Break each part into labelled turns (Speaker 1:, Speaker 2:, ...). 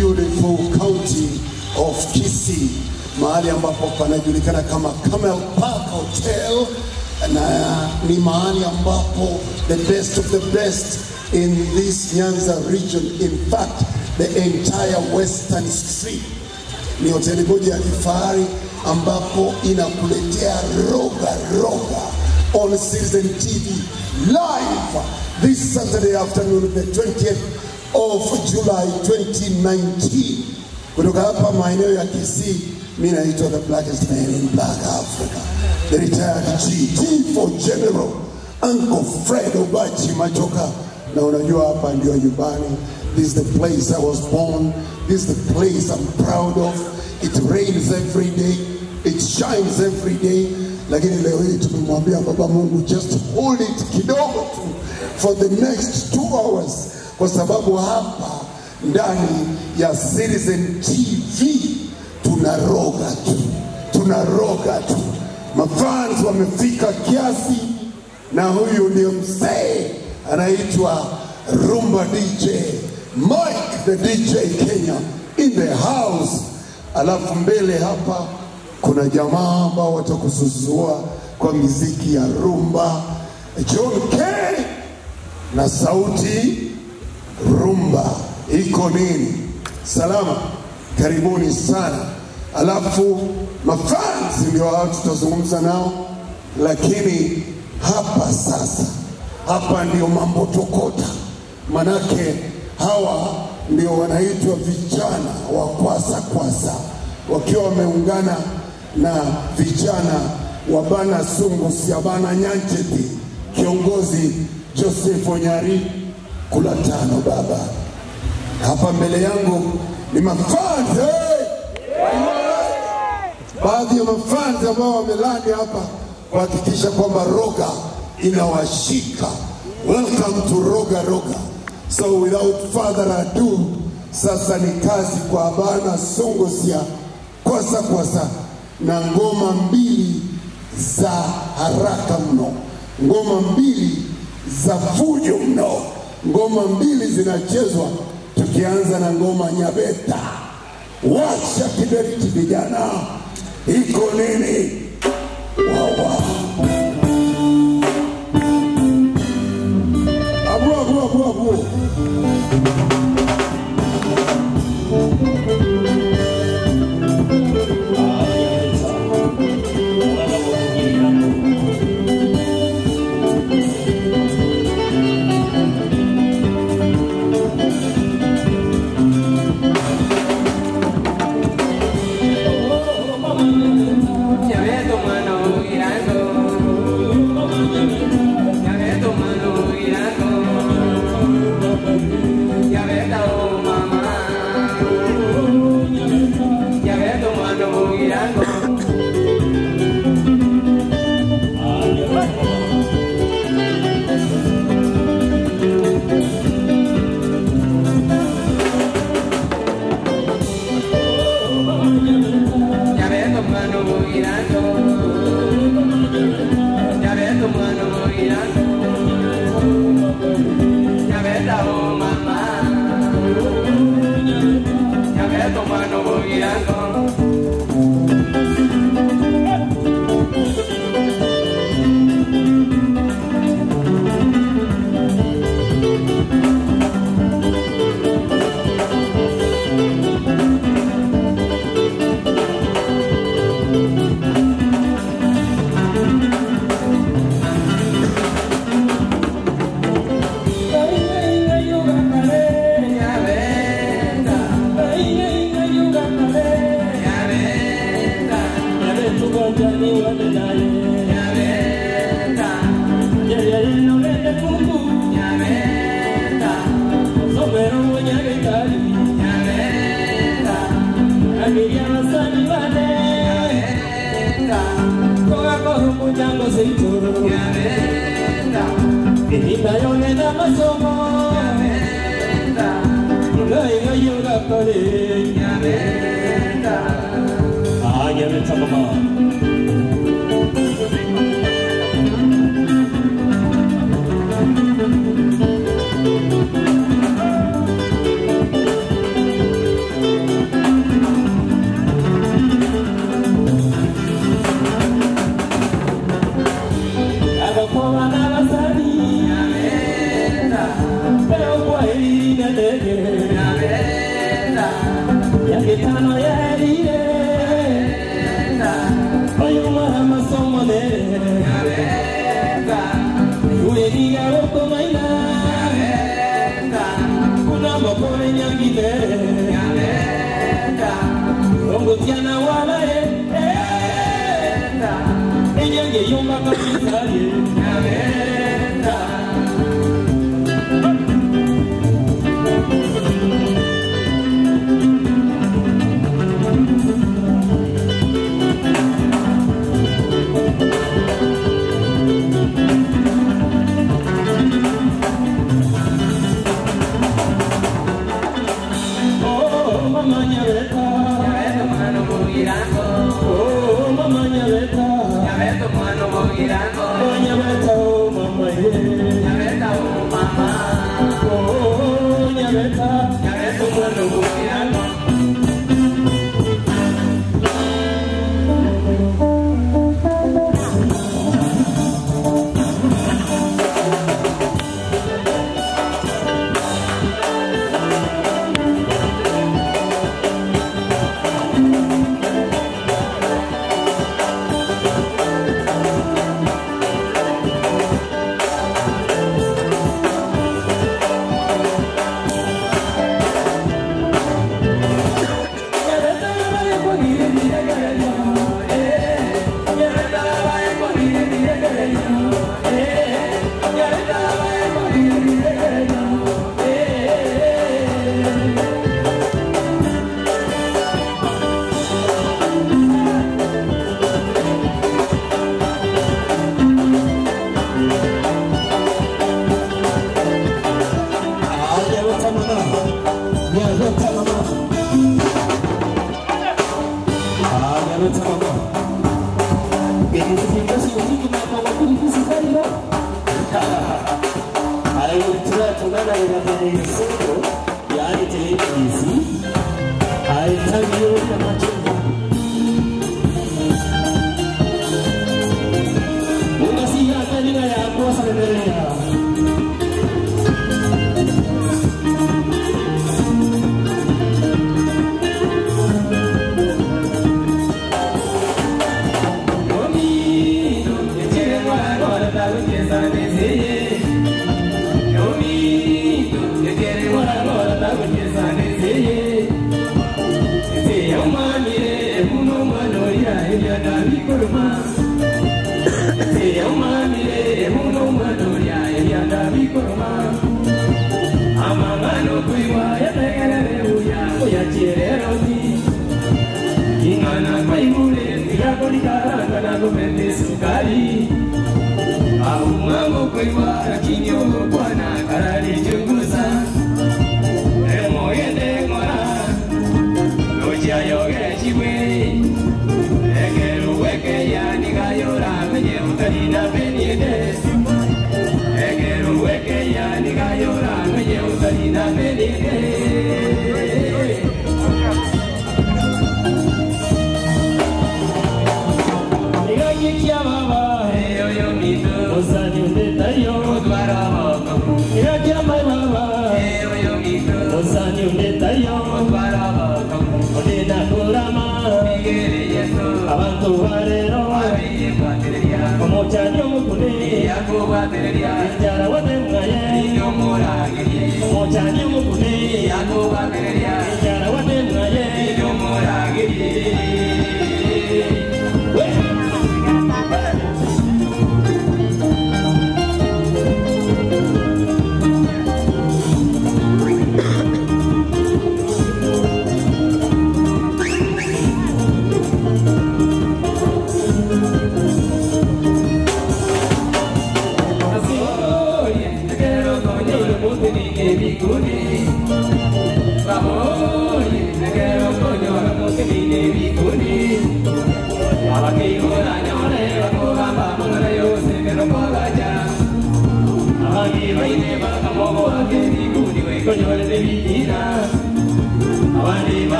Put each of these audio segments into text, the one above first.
Speaker 1: beautiful county of Kisii, mahali ambapo panajulikana kama Camel Park Hotel, na ni mahali ambapo the best of the best in this Nyanza region, in fact the entire Western Street. Ni hoteli moja ya kifahari ambapo inakuletea roga on Citizen TV live this Saturday afternoon, the 20th of July 2019. Kutoka hapa maeneo ya Kisii, mimi naitwa the blackest man in Black Africa, the retired GT for General Uncle Fred Obachi Machoka. Na unajua hapa ndio nyumbani. This is the place I was born. This is the place I'm proud of. It rains every day. It shines every day. Lakini leo hii tumemwambia Baba Mungu, just hold it kidogo tu for the next 2 hours, kwa sababu hapa ndani ya Citizen TV tunaroga tu. Mafans wamefika kiasi, na huyu ndio mzee anaitwa Rumba DJ Mike, the DJ Kenya in the house. Alafu mbele hapa kuna jamaa ambao watakususua kwa muziki ya rumba, John K na sauti rumba. Iko nini? Salama, karibuni sana. Alafu mafans ndio hao tutazungumza nao, lakini hapa sasa, hapa ndio mambo tokota. Manake hawa ndio wanaitwa vijana wa kwasa, wakiwa wameungana na vijana wa Bana Sungu Siabana Nyancheti, kiongozi Joseph Onyari Kulatano baba. Hapa mbele yangu ni mafans, baadhi ya mafans ambao wamelandi hapa kuhakikisha kwamba roga inawashika. Welcome to Roga. So without further ado, sasa ni kazi kwa Bana Sungu Sia kwasa na ngoma mbili za haraka mno, ngoma mbili za fujo mno. Ngoma mbili zinachezwa, tukianza na ngoma Nyabeta. Wacha kiberiti vijana, iko nini? Wawa abu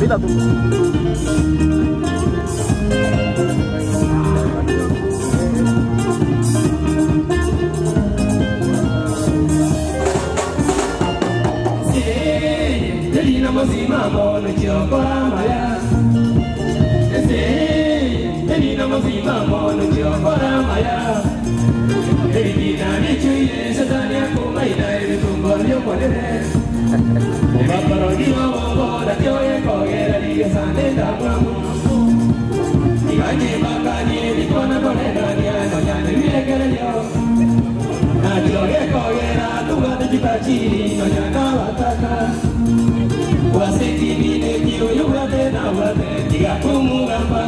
Speaker 2: Pita tu.
Speaker 3: Mazima mono chokora maya. Elina mazima mono chokora maya. Elina nichuye satani akumaina ilitumbolio kolere. Umaparodiwa wabora kioye kogera liga sanenda mwamu. Nigaji bakani likona kolera niano nyane vilegere yo. Na kioye kogera tugate jipachiri no nyana wataka. Wasiti bine kiyo yugate na wate tiga kumugamba.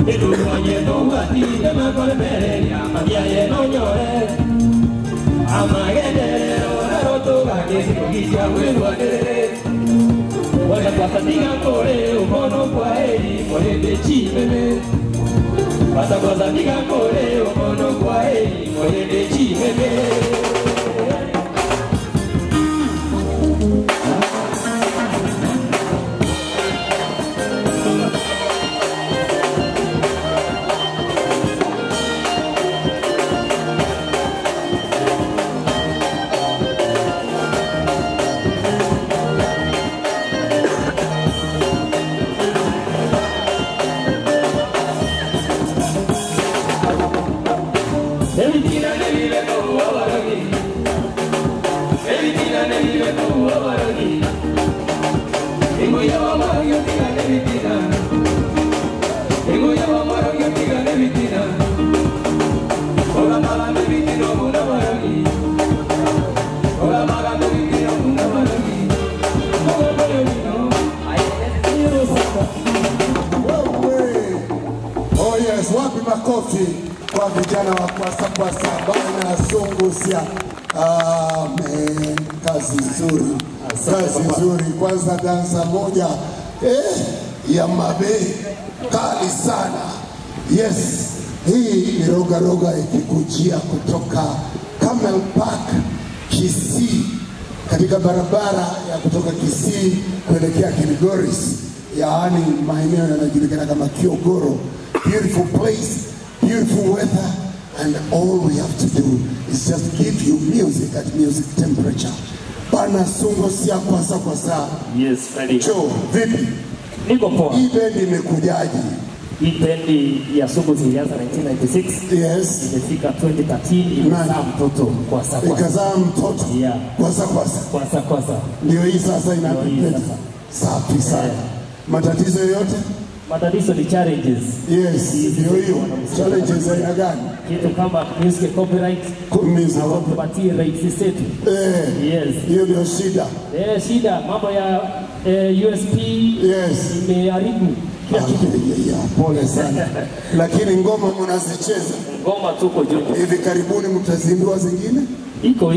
Speaker 3: Edu noye to wati dema kole berelia magia ye no nyore. Amagede ora roto gage sikogija wenu adere. Wala kwa tiga kore umono kwa eri kore de chimeme. Wasa kwa tiga kore umono kwa eri kore de chimeme.
Speaker 1: Makofi kwa vijana wa Kwasa Kwasa bana Sungusia. Amen. Kazi nzuri. Kazi nzuri. Kwanza dansa moja ya mabe kali sana. Yes. Hii ni roga roga ikikujia kutoka Camel Park Kisii, katika barabara ya kutoka Kisii kuelekea Kilgoris, yaani maeneo yanayojulikana kama Kiogoro. Beautiful place, beautiful weather, and all we have to do is just give you music at music temperature. Bana Sungusia Kwasa Kwasa.
Speaker 2: Yes, Freddy.
Speaker 1: Joe, vipi?
Speaker 2: Niko poa.
Speaker 1: Hii bendi imekujaje?
Speaker 2: Hii bendi ya Sungusia ilianza 1996.
Speaker 1: Yes.
Speaker 2: Imefika 2013, imezaa mtoto Kwasa Kwasa.
Speaker 1: Ikazaa mtoto?
Speaker 2: Yeah.
Speaker 1: Kwasa Kwasa.
Speaker 2: Kwasa Kwasa.
Speaker 1: Ndio hii sasa inapita. Safi sana. Yeah. Matatizo yoyote?
Speaker 2: Matatizo ni challenges.
Speaker 1: Yes, ndio hiyo. Challenges aina gani?
Speaker 2: Kitu kama music copyright.
Speaker 1: Music
Speaker 2: kupatia rights zetu. Yes.
Speaker 1: Hiyo ndio shida.
Speaker 2: Shida mambo ya USP.
Speaker 1: Yes.
Speaker 2: Imeharibu kila kitu.
Speaker 1: Pole sana. Lakini ngoma mnazicheza.
Speaker 2: Ngoma tuko juu.
Speaker 1: Hivi karibuni mtazindua zingine?
Speaker 2: Iko.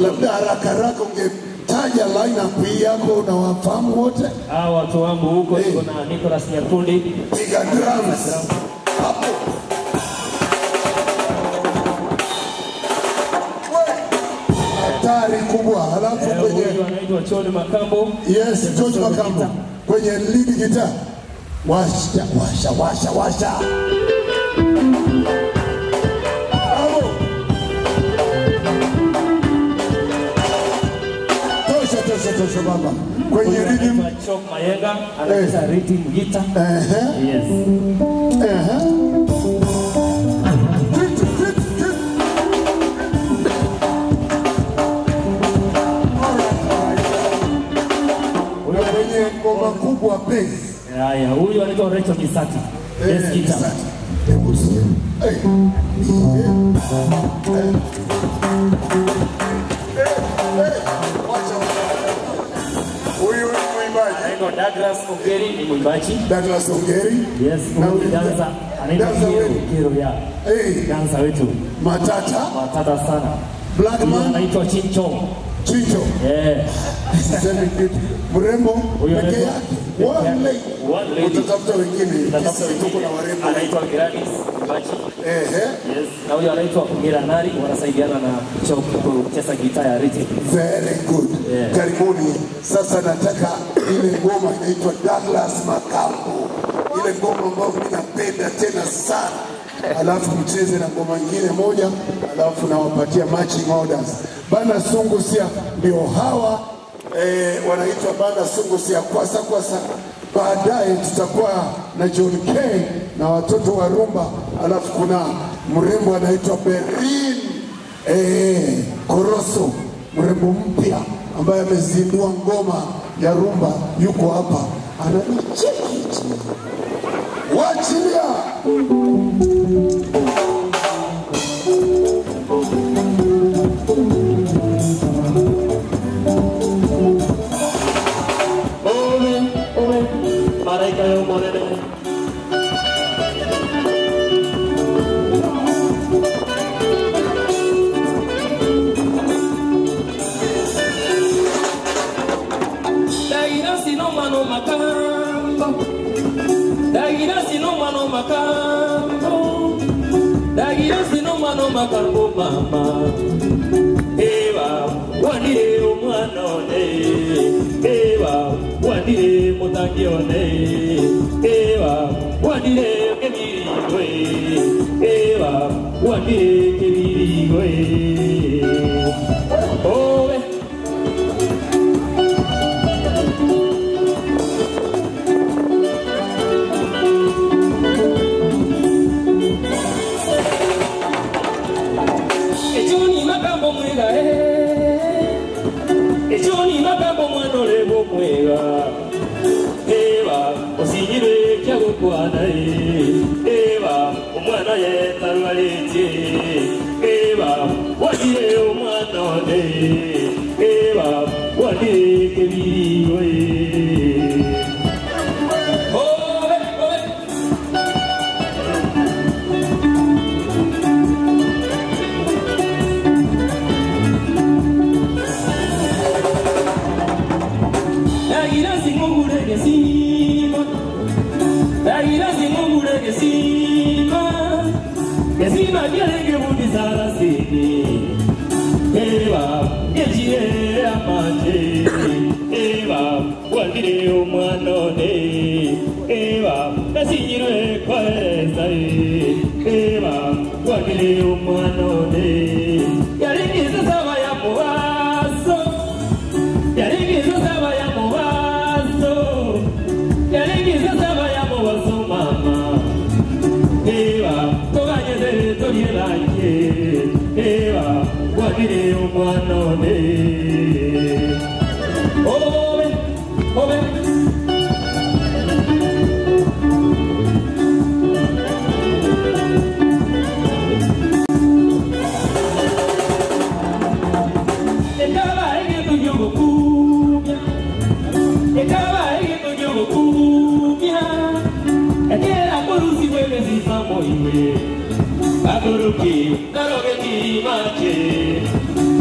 Speaker 1: Labda haraka ungetaja lineup hii yako na wafahamu wote?
Speaker 2: Watu wangu huko iko na Nicholas Nyakundi.
Speaker 1: Piga drums. Hapo. Hatari kubwa. Halafu kwenye
Speaker 2: anaitwa George Makambo.
Speaker 1: Yes, George Makambo. Kwenye lead guitar. Washa. Tosha baba. Kwenye rhythm
Speaker 2: Chok Mayenga anacheza rhythm guitar. Yes. Kwenye ngoma kubwa bass. Haya, huyu anaitwa Rachel Misati. Yes, guitar. Huyu mwimbaji anaitwa Douglas Ongeri, ni mwimbaji.
Speaker 1: Douglas Ongeri.
Speaker 2: Yes, huyu danza anaitwa Kiro ya. Danza wetu. Matata sana.
Speaker 1: Blackman
Speaker 2: anaitwa Chincho.
Speaker 1: Sisemi kitu. Mrembo peke yake. One lady. Utatafuta wengine. Tuko na warembo.
Speaker 2: Anaitwa Gladys Bachi.
Speaker 1: Yes.
Speaker 2: Na huyo anaitwa Kugira Nari, wanasaidiana na Chok kucheza gitaa ya rhythm.
Speaker 1: Very good. Karibuni. Sasa nataka ile ngoma inaitwa Douglas Makambo. Ile ngoma ambayo mimi napenda tena sana. Alafu mcheze na ngoma nyingine moja, alafu nawapatia matching orders. Bana Sungusia ndio hawa wanaitwa Bana Sungusia kwasa. Baadaye tutakuwa na John K na watoto wa rumba, alafu kuna mrembo anaitwa Berin Koroso, mrembo mpya ambaye amezindua ngoma ya rumba, yuko hapa ananicheki. Wachilia
Speaker 2: Maraika yo morene. Dagira sino mano makambo. Dagira sino mano makambo. Dagira sino mano makambo mama. Eva wanire umwanone. Eva wanire mutakione. Eva wanire kebirigwe. Eva wanire kebirigwe. Owe Echoni makambo mwega Echoni makambo mwana lebo mwega Eva osigire kyago kwana Eva omwana yetarwaleti Eva wadire omwana one Eva wadire kebiriwe Kesima kielenge budisara sini Eva yechie amate Eva wandire umwanone Eva nasinyirwe kwa esae Eva wandire umwanone Yaringiza saba ya muwaso Yaringiza saba ya muwaso Yaringiza saba ya muwaso mama Eva toganyeze toliranye Eva wadire umwanone Obe Ekaba ege tujogo kumya Ekaba ege tujogo kumya Ekera kurusi wele zifamo iwe Aguruki, narogeti mache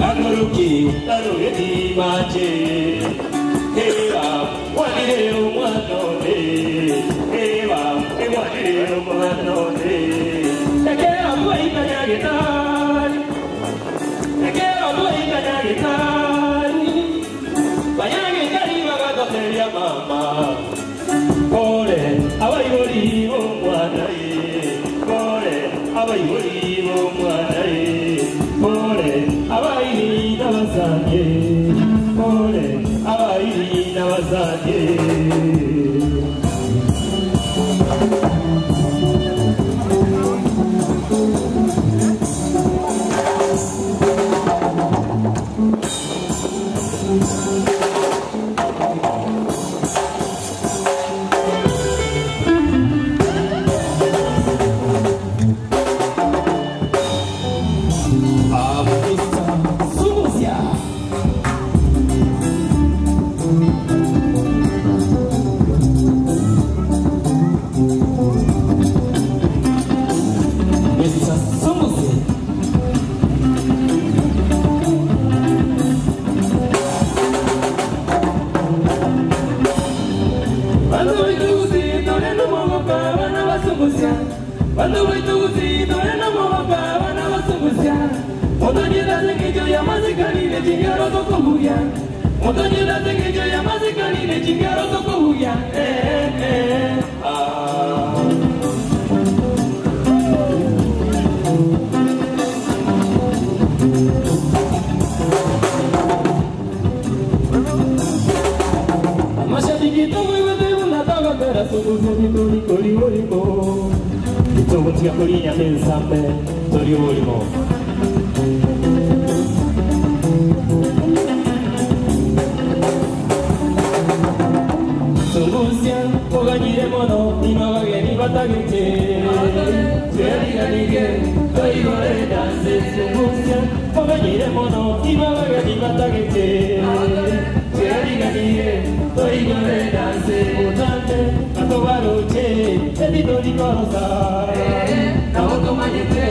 Speaker 2: Aguruki, narogeti mache Eva, wadire umwanone Eva, wadire umwanone Ekera tuwa ikanyagitari Ekera tuwa ikanyagitari Banyagitari magatoteria mama Kore, abayori umwanaye Kore, abayori umwanaye Kore, abayiri n'abazanye Kore, abayiri n'abazanye Sungusia
Speaker 3: Ando wetuzi torena moka wana wasungusya. Motonyela tengejo ya mazikani ne jingaro tokuya. Motonyela tengejo ya mazikani ne jingaro tokuya. Mashabiki tomo iwete unataka tera sungusya tori tori olimo. Itobutia kolinya pensambe tori olimo. Sungusya oganyire mono imabageni batagete. Tueriganige toigore danse. Sungusya oganyire mono imabageni batagete. Tueriganige toigore danse. Utante atobaroche edito di cosa. Naoto magete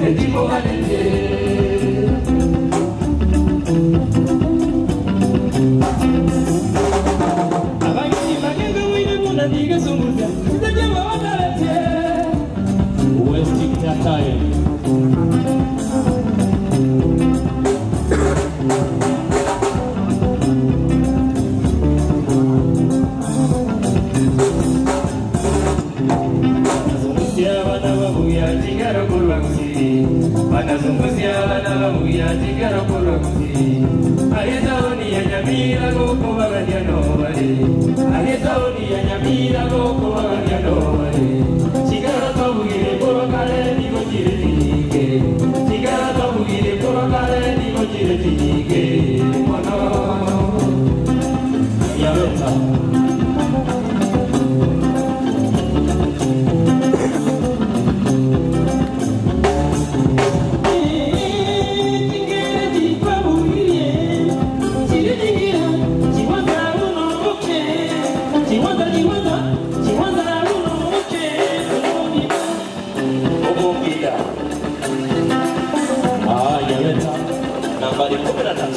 Speaker 3: edimo galete. Diga sungusya, kita jawa wadarete. Wasting their time. Sungusya wanawabuya jingaro kurwakusi. Sungusya wanawabuya jingaro kurwakusi. Ayetawoni ya nyamira goko baganya nobare. Ayetawoni ya nyamira goko baganya nobare. Chigara tobugire porokare nigo jire tinike. Chigara tobugire porokare nigo jire tinike. Mono yaweta. Nambari 13.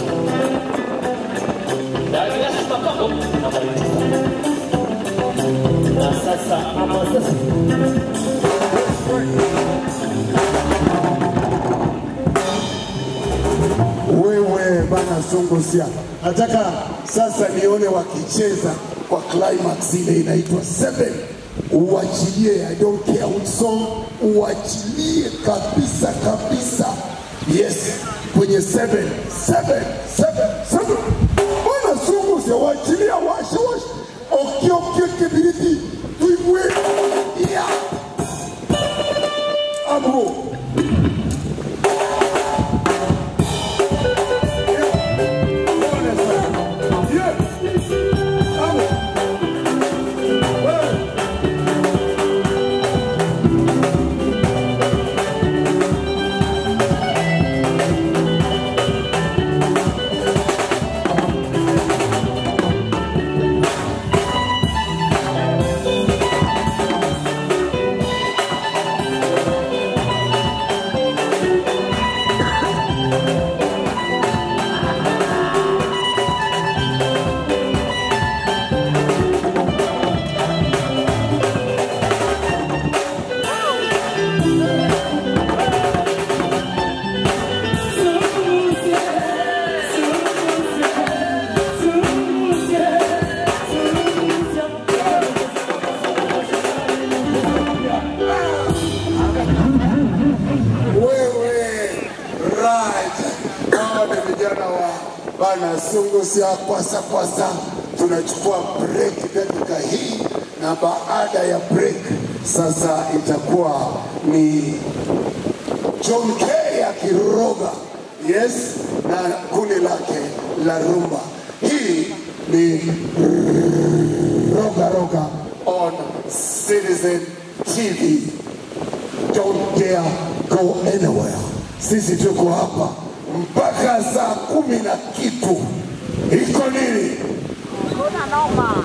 Speaker 3: Dari atas papaku nambari 9. Na sasa ama sasa.
Speaker 1: Wewe bana Sungusya, nataka sasa nione wakicheza kwa climax ile inaitwa 7. Uachilie, I don't care which song, uachilie kabisa kabisa. Yes, kwenye 7. Bana Sungusya, uachilia washa. Okio kibiriti, tuibwe. Yeah. Abo. Bana Sungusya kwasa tunachukua break dakika hii, na baada ya break sasa itakuwa ni John K akiroga, yes, na kundi lake la rumba. Hii ni roga on Citizen TV. Don't dare go anywhere. Sisi tuko hapa mpaka saa 10 na kitu. Iko nini?
Speaker 4: Kuna noma.